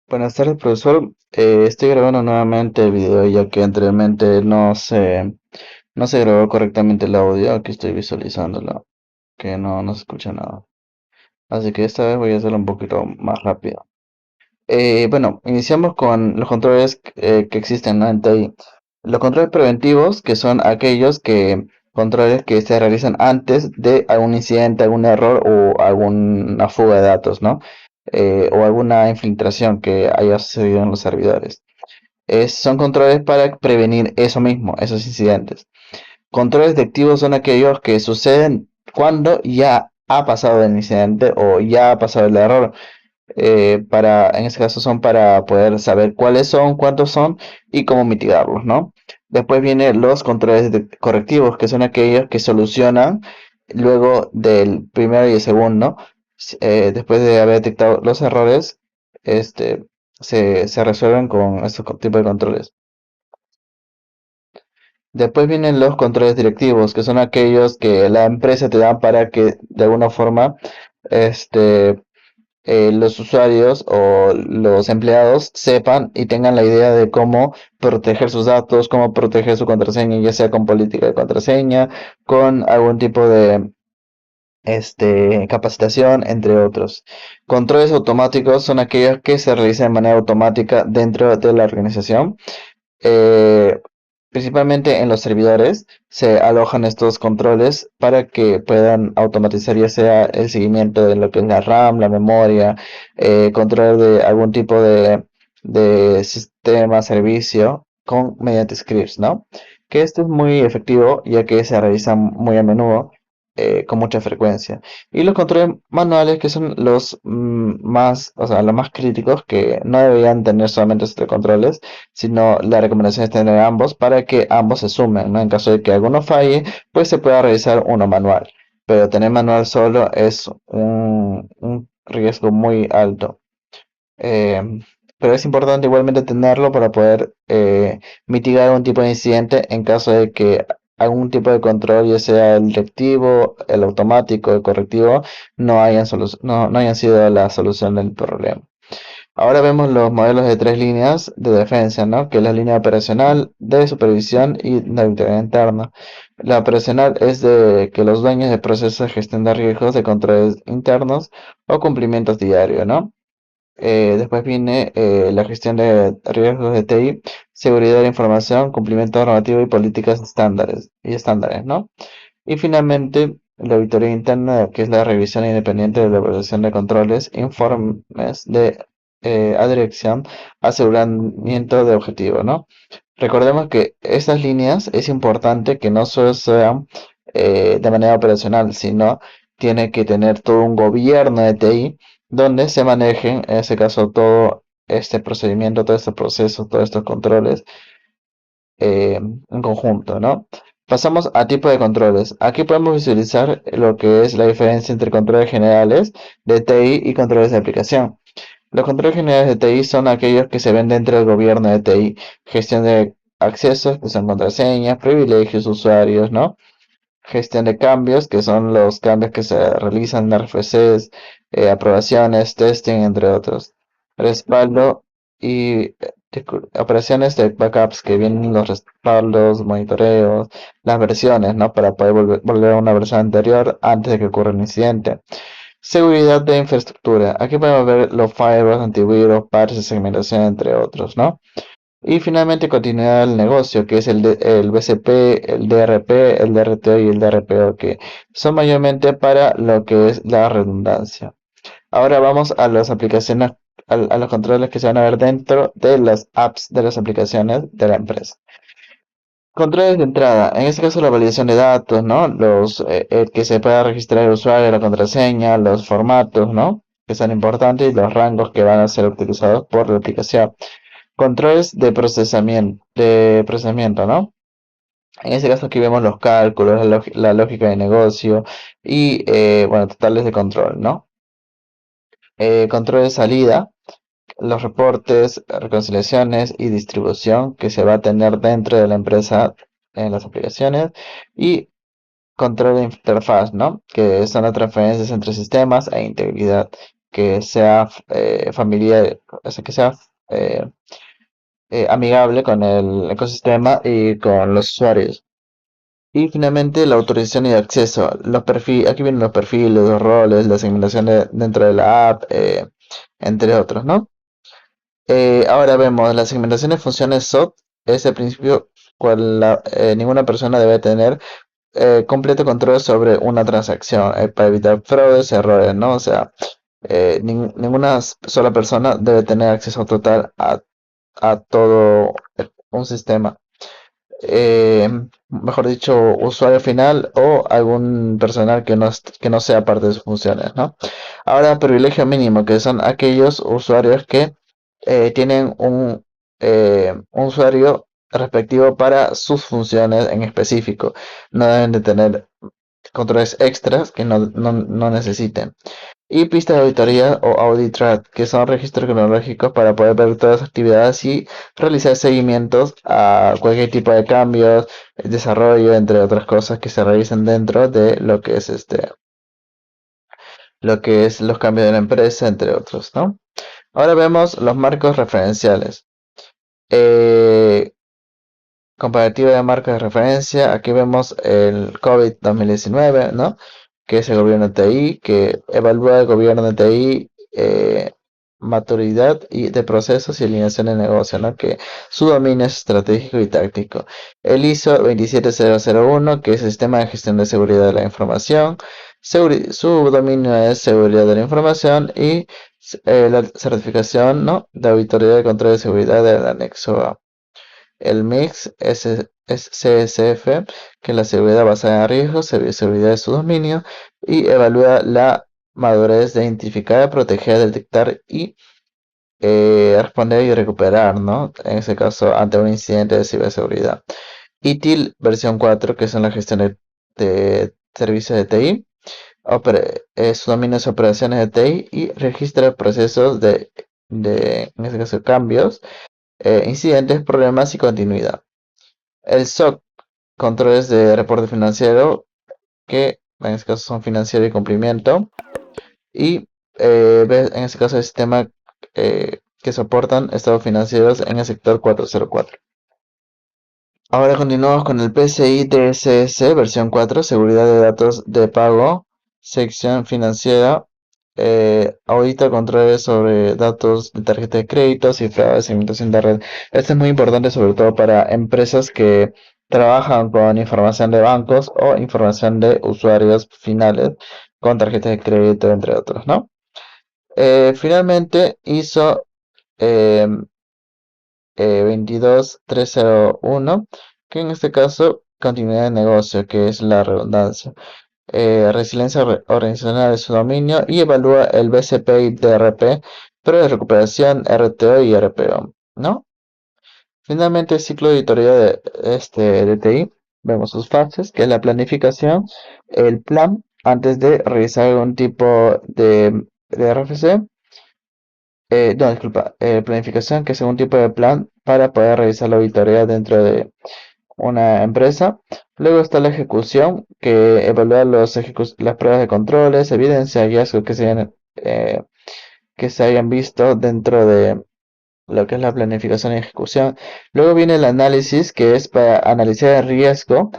Buenas tardes, profesor. Estoy grabando nuevamente el video ya que anteriormente no se grabó correctamente el audio. Aquí estoy visualizándolo, que no se escucha nada. Así que esta vez voy a hacerlo un poquito más rápido. Bueno, iniciamos con los controles que existen, ¿no? en TI. Los controles preventivos, que son controles que se realizan antes de algún incidente, algún error o alguna fuga de datos, ¿no? O alguna infiltración que haya sucedido en los servidores. Son controles para prevenir eso mismo, esos incidentes. Controles detectivos son aquellos que suceden cuando ya ha pasado el incidente o ya ha pasado el error. En ese caso son para poder saber cuáles son, cuántos son y cómo mitigarlos, ¿no? Después vienen los controles correctivos, que son aquellos que solucionan luego del primero y el segundo. Después de haber detectado los errores, este, se resuelven con estos tipos de controles. Después vienen los controles directivos, que son aquellos que la empresa te da para que de alguna forma este, los usuarios o los empleados sepan y tengan la idea de cómo proteger sus datos, cómo proteger su contraseña, ya sea con política de contraseña, con algún tipo de capacitación, entre otros. Controles automáticos son aquellos que se realizan de manera automática dentro de la organización. Eh, Principalmente en los servidores se alojan estos controles para que puedan automatizar ya sea el seguimiento de lo que es la RAM, la memoria, control de algún tipo de sistema, servicio mediante scripts, ¿no? Que esto es muy efectivo ya que se realizan muy a menudo, con mucha frecuencia. Y los controles manuales que son los más, o sea, los más críticos que no deberían tener solamente estos controles, sino la recomendación es tener ambos para que ambos se sumen, ¿no? En caso de que alguno falle, pues se pueda realizar uno manual. Pero tener manual solo es un riesgo muy alto. Eh, pero es importante igualmente tenerlo para poder mitigar algún tipo de incidente en caso de que algún tipo de control, ya sea el directivo, el automático, el correctivo, no hayan sido la solución del problema. Ahora vemos los modelos de tres líneas de defensa, ¿no? Que es la línea operacional, de supervisión y de auditoría interna. La operacional es de que los dueños de procesos de gestión de riesgos de controles internos o cumplimientos diarios, ¿no? Después viene la gestión de riesgos de TI, seguridad de la información, cumplimiento normativo y políticas estándares, ¿no? Y finalmente, la auditoría interna, que es la revisión independiente de la evaluación de controles, informes de a dirección, aseguramiento de objetivo, ¿no? Recordemos que estas líneas es importante que no solo sean de manera operacional, sino tiene que tener todo un gobierno de TI donde se manejen, en ese caso, todo este procedimiento, todo este proceso, todos estos controles en conjunto, ¿no? Pasamos a tipo de controles. Aquí podemos visualizar lo que es la diferencia entre controles generales de TI y controles de aplicación. Los controles generales de TI son aquellos que se ven dentro del gobierno de TI, gestión de accesos, que son contraseñas, privilegios, usuarios, ¿no? Gestión de cambios, que son los cambios que se realizan en RFCs, aprobaciones, testing, entre otros. Respaldo y operaciones de backups, que vienen los respaldos, monitoreos, las versiones, ¿no? Para poder volver a una versión anterior antes de que ocurra un incidente. Seguridad de infraestructura. Aquí podemos ver los firewalls, antivirus, parches, segmentación, entre otros, ¿no? Y finalmente continuidad del negocio, que es el BCP, el DRP, el DRTO y el DRPO, que son mayormente para lo que es la redundancia. Ahora vamos a las aplicaciones, a los controles que se van a ver dentro de las apps de las aplicaciones de la empresa. Controles de entrada, en este caso la validación de datos, ¿no? El que se pueda registrar el usuario, la contraseña, los formatos, ¿no? Que son importantes y los rangos que van a ser utilizados por la aplicación. Controles de procesamiento, ¿no? En este caso aquí vemos los cálculos, la lógica de negocio y, bueno, totales de control, ¿no? Control de salida, los reportes, reconciliaciones y distribución que se va a tener dentro de la empresa en las aplicaciones y control de interfaz, ¿no? Que son las transferencias entre sistemas e integridad. que sea familiar, o sea, que sea eh, amigable con el ecosistema y con los usuarios. Y finalmente la autorización y acceso. Aquí vienen los perfiles, los roles, la segmentación dentro de la app, entre otros, ¿no? Ahora vemos las segmentaciones funciones SOT. Es el principio cual ninguna persona debe tener completo control sobre una transacción para evitar fraudes, errores, ¿no? O sea, ninguna sola persona debe tener acceso total a todo un sistema. eh, Mejor dicho, usuario final o algún personal que no sea parte de sus funciones, ¿no? Ahora, privilegio mínimo, que son aquellos usuarios que tienen un usuario respectivo para sus funciones en específico. No deben de tener controles extras que no necesiten. Y pistas de auditoría o audit track, que son registros cronológicos para poder ver todas las actividades y realizar seguimientos a cualquier tipo de cambios, desarrollo, entre otras cosas que se realicen dentro de lo que es los cambios de la empresa, entre otros, ¿no? Ahora vemos los marcos referenciales. Eh, Comparativa de marcas de referencia. Aquí vemos el COVID 2019, ¿no? Que es el gobierno de TI, que evalúa el gobierno de TI, maturidad y de procesos y alineación de negocio, ¿no? Que su dominio es estratégico y táctico. El ISO 27001, que es el sistema de gestión de seguridad de la información. Su dominio es seguridad de la información y la certificación, ¿no? De auditoría de control de seguridad del anexo A. El mix es CSF, que es la seguridad basada en riesgos, seguridad de su dominio, y evalúa la madurez de identificar, proteger, detectar y responder y recuperar, ¿no? En ese caso, ante un incidente de ciberseguridad. ITIL versión 4, que son la gestión de servicios de TI. Su dominio es operaciones de TI y registra procesos en este caso, cambios, incidentes, problemas y continuidad. El SOC, controles de reporte financiero, que en este caso son financiero y cumplimiento. Y en este caso el sistema que soportan estados financieros en el sector 404. Ahora continuamos con el PCI DSS versión 4, seguridad de datos de pago, sección financiera, audita controles sobre datos de tarjeta de crédito, cifrado de segmentación de red. Esto es muy importante sobre todo para empresas que trabajan con información de bancos o información de usuarios finales con tarjetas de crédito, entre otros, ¿no? Finalmente hizo eh, 22301, que en este caso continuidad de negocio, que es la redundancia, resiliencia organizacional de su dominio y evalúa el BCP y DRP, pero de recuperación, RTO y RPO, ¿no? Finalmente, el ciclo de auditoría de TI, vemos sus fases, que es la planificación, el plan antes de realizar algún tipo de RFC. No, disculpa, planificación, que es un tipo de plan para poder realizar la auditoría dentro de una empresa. Luego está la ejecución, que evalúa las pruebas de controles, evidencia, hallazgos que se hayan visto dentro de lo que es la planificación y ejecución. Luego viene el análisis, que es para analizar el riesgo,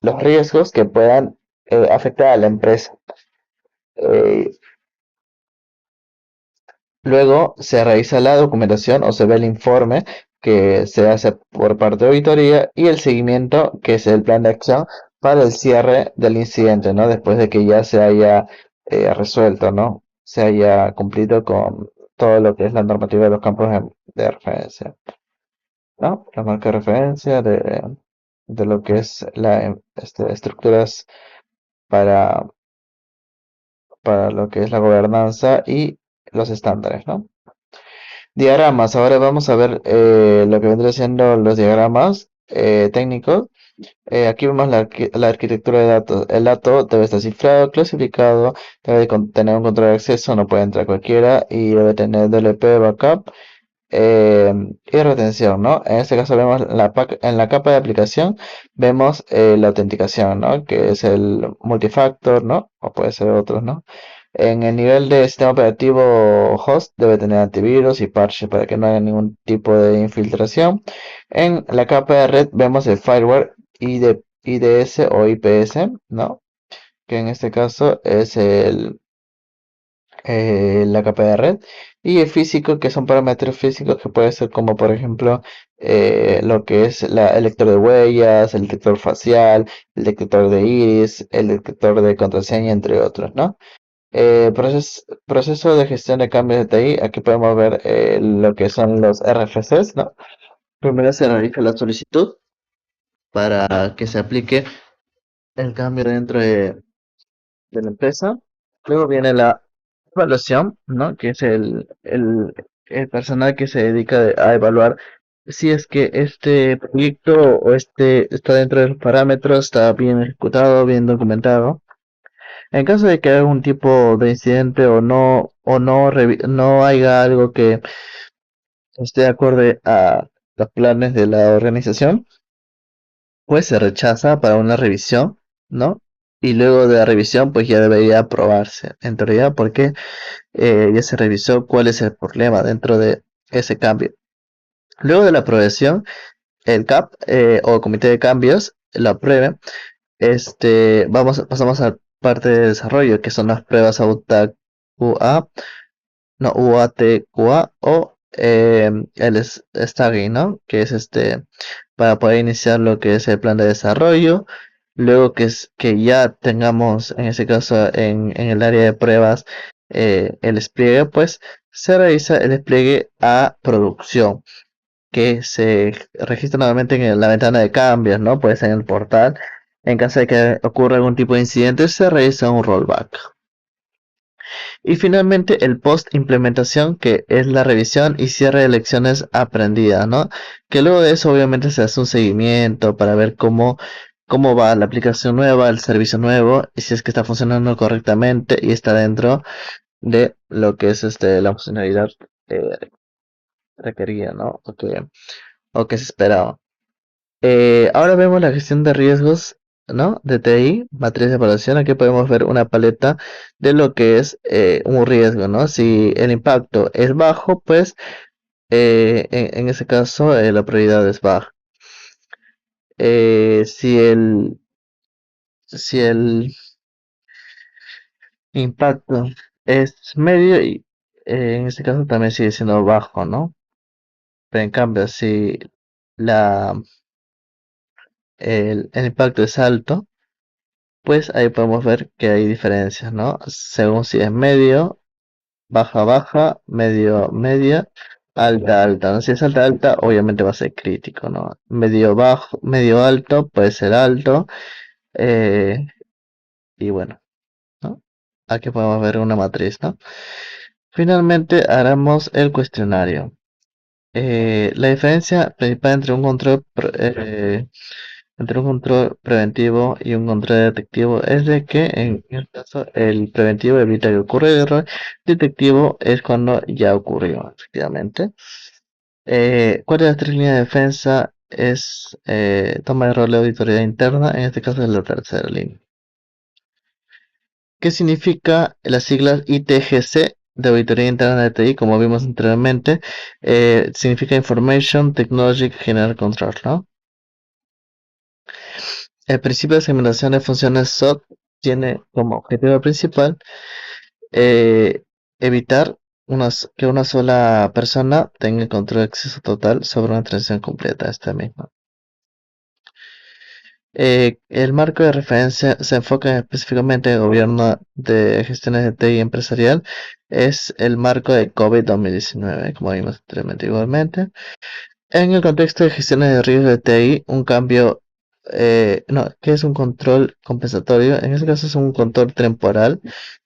los riesgos que puedan afectar a la empresa. Eh, Luego se realiza la documentación o se ve el informe que se hace por parte de auditoría y el seguimiento, que es el plan de acción para el cierre del incidente, ¿no? Después de que ya se haya resuelto, ¿no? Se haya cumplido con todo lo que es la normativa de los campos de referencia, ¿no? La marca de referencia de lo que es estructuras para, para lo que es la gobernanza y los estándares, ¿no? Diagramas, ahora vamos a ver lo que vendría siendo los diagramas técnicos. Aquí vemos la arquitectura de datos. El dato debe estar cifrado, clasificado, debe tener un control de acceso, no puede entrar cualquiera y debe tener DLP, backup y retención, ¿no? En este caso vemos en la capa de aplicación, vemos la autenticación, ¿no? Que es el multifactor, ¿no? O puede ser otros, ¿no? En el nivel de sistema operativo host debe tener antivirus y parches para que no haya ningún tipo de infiltración. En la capa de red vemos el firewall IDS o IPS, ¿no? Que en este caso es la capa de red. Y el físico, que son parámetros físicos que puede ser como por ejemplo lo que es el lector de huellas, el detector facial, el detector de iris, el detector de contraseña, entre otros, ¿no? Proceso de gestión de cambios de TI. Aquí podemos ver lo que son los RFCs, ¿no? Primero se realiza la solicitud para que se aplique el cambio dentro de la empresa. Luego viene la evaluación, ¿no? Que es el personal que se dedica a evaluar si es que este proyecto o este está dentro de los parámetros, está bien ejecutado, bien documentado. En caso de que haya algún tipo de incidente o no haya algo que esté acorde a los planes de la organización, pues se rechaza para una revisión, ¿no? Y luego de la revisión, pues ya debería aprobarse, en teoría, porque ya se revisó cuál es el problema dentro de ese cambio. Luego de la aprobación, el CAP o Comité de Cambios lo apruebe. Pasamos a parte de desarrollo, que son las pruebas AUTA-QA, no, UAT-QA o el staging, ¿no? Que es para poder iniciar lo que es el plan de desarrollo. Luego que ya tengamos, en ese caso, en el área de pruebas, el despliegue, pues se realiza el despliegue a producción, que se registra nuevamente en la ventana de cambios, ¿no? Puede ser en el portal. En caso de que ocurra algún tipo de incidente, se realiza un rollback. Y finalmente el post implementación, que es la revisión y cierre de lecciones aprendidas, ¿no? Que luego de eso obviamente se hace un seguimiento para ver cómo va la aplicación nueva, el servicio nuevo, y si es que está funcionando correctamente y está dentro de lo que es la funcionalidad eh, requerida, ¿no? O que se esperaba. Ahora vemos la gestión de riesgos, ¿no? De TI, matriz de evaluación. Aquí podemos ver una paleta de lo que es un riesgo, ¿no? Si el impacto es bajo, pues en ese caso la prioridad es baja. Si el impacto es medio, y en este caso también sigue siendo bajo, ¿no? Pero en cambio, si la, el impacto es alto, pues ahí podemos ver que hay diferencias, ¿no? Según si es medio, baja, baja, medio, media, alta, alta, ¿no? Si es alta, alta, obviamente va a ser crítico, ¿no? Medio bajo, medio alto, puede ser alto, eh, y bueno, ¿no? Aquí podemos ver una matriz, ¿no? Finalmente haremos el cuestionario. La diferencia principal entre un control preventivo y un control detectivo es de que en este caso el preventivo evita que ocurra el error, detectivo es cuando ya ocurrió, efectivamente. ¿Cuál de las tres líneas de defensa es toma de rol de auditoría interna? En este caso es la tercera línea. ¿Qué significa las siglas ITGC de auditoría interna de TI? Como vimos anteriormente, significa Information Technology General Control, ¿no? El principio de segmentación de funciones SOC tiene como objetivo principal eh, evitar que una sola persona tenga control de acceso total sobre una transición completa, esta misma. El marco de referencia se enfoca específicamente en el gobierno de gestiones de TI empresarial. Es el marco de COVID 2019, como vimos anteriormente igualmente. En el contexto de gestiones de riesgo de TI, un cambio, no, ¿qué es un control compensatorio? En este caso es un control temporal,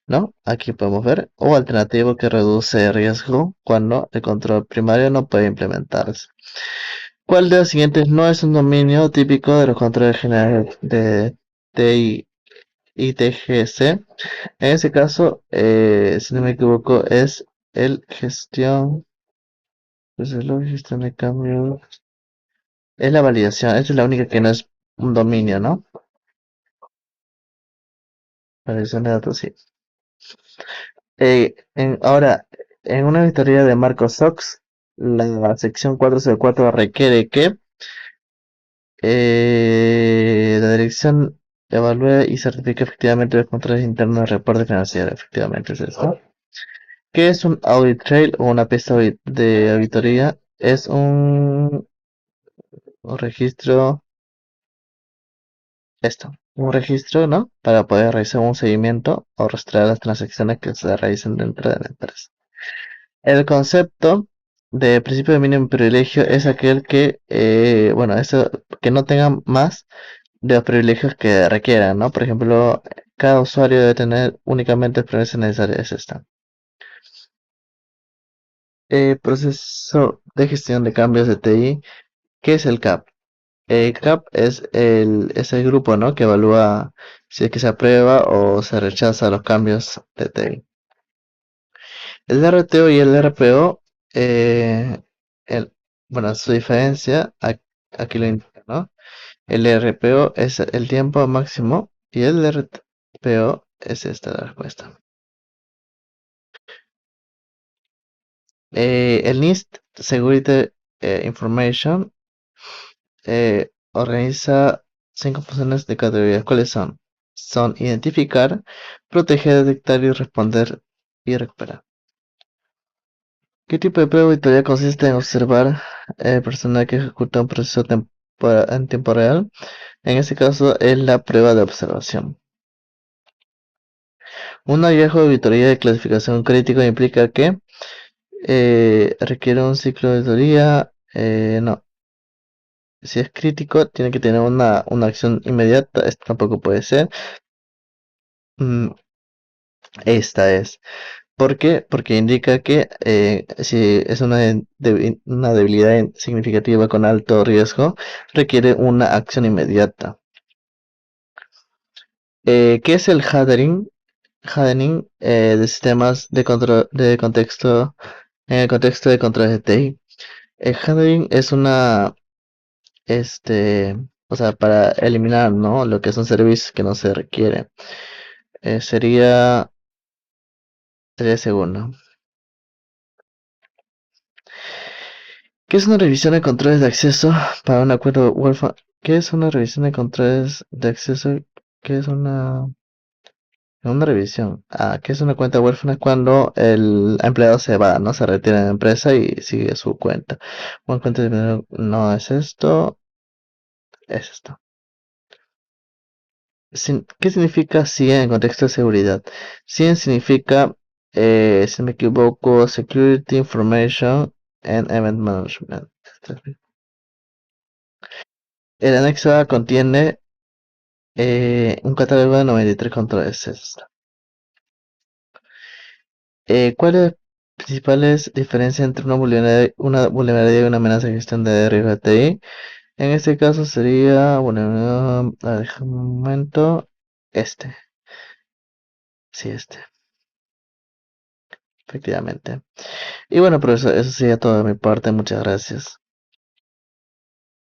¿no? Aquí podemos ver, o alternativo que reduce riesgo cuando el control primario no puede implementarse. ¿Cuál de los siguientes no es un dominio típico de los controles generales de TI y TGC? En ese caso, si no me equivoco, es el gestión de cambio. Es la validación, esta es la única que no es un dominio, ¿no? Validación de datos, sí. Ahora, en una auditoría de Marco SOX, la sección 404 requiere que la dirección evalúe y certifique efectivamente los controles internos del reporte financiero. Efectivamente es eso. ¿Qué es un audit trail o una pista de auditoría? Es un registro, un registro, ¿no? Para poder realizar un seguimiento o rastrear las transacciones que se realicen dentro de la empresa. El concepto de principio de mínimo privilegio es aquel que, bueno, eso, que no tenga más de los privilegios que requieran, ¿no? Por ejemplo, cada usuario debe tener únicamente las premisas necesarias. Es esta. Proceso de gestión de cambios de TI. ¿Qué es el CAP? El CAP es el grupo, ¿no? Que evalúa si es que se aprueba o se rechaza los cambios de TI. El RTO y el RPO, eh, el, bueno, su diferencia, aquí lo indica, ¿no? El RPO es el tiempo máximo y el RPO es esta la respuesta. El NIST Security Information organiza 5 funciones de categorías. ¿Cuáles son? Son identificar, proteger, detectar y responder y recuperar. ¿Qué tipo de prueba de auditoría consiste en observar el personal que ejecuta un proceso en tiempo real? En este caso es la prueba de observación. Un hallazgo de auditoría de clasificación crítico implica que requiere un ciclo de auditoría. No, si es crítico, tiene que tener una acción inmediata. Esto tampoco puede ser. Mm, esta es. ¿Por qué? Porque indica que si es una debilidad significativa con alto riesgo, requiere una acción inmediata. ¿Qué es el hardening? Hardening de sistemas de control de contexto en el contexto de controles de TI. El hardening es este, o sea, para eliminar, ¿no? Lo que son servicios que no se requieren. Sería segundo. ¿Qué es una revisión de controles de acceso para un acuerdo huérfano? ¿Qué es una revisión de controles de acceso? ¿Qué es una revisión? ¿Qué es una cuenta huérfana? Cuando el empleado se va, ¿no? Se retira de la empresa y sigue su cuenta. Una cuenta no es esto, es esto. ¿Qué significa CIEM en contexto de seguridad? CIEM significa, si no me equivoco, Security Information and Event Management. El anexo A contiene un catálogo de 93 controles. ¿Cuáles principales diferencias entre una vulnerabilidad y una amenaza de gestión de riesgo de TI? En este caso sería, bueno, déjame un momento, este, sí, efectivamente. Y bueno, profesor, eso sería todo de mi parte, muchas gracias.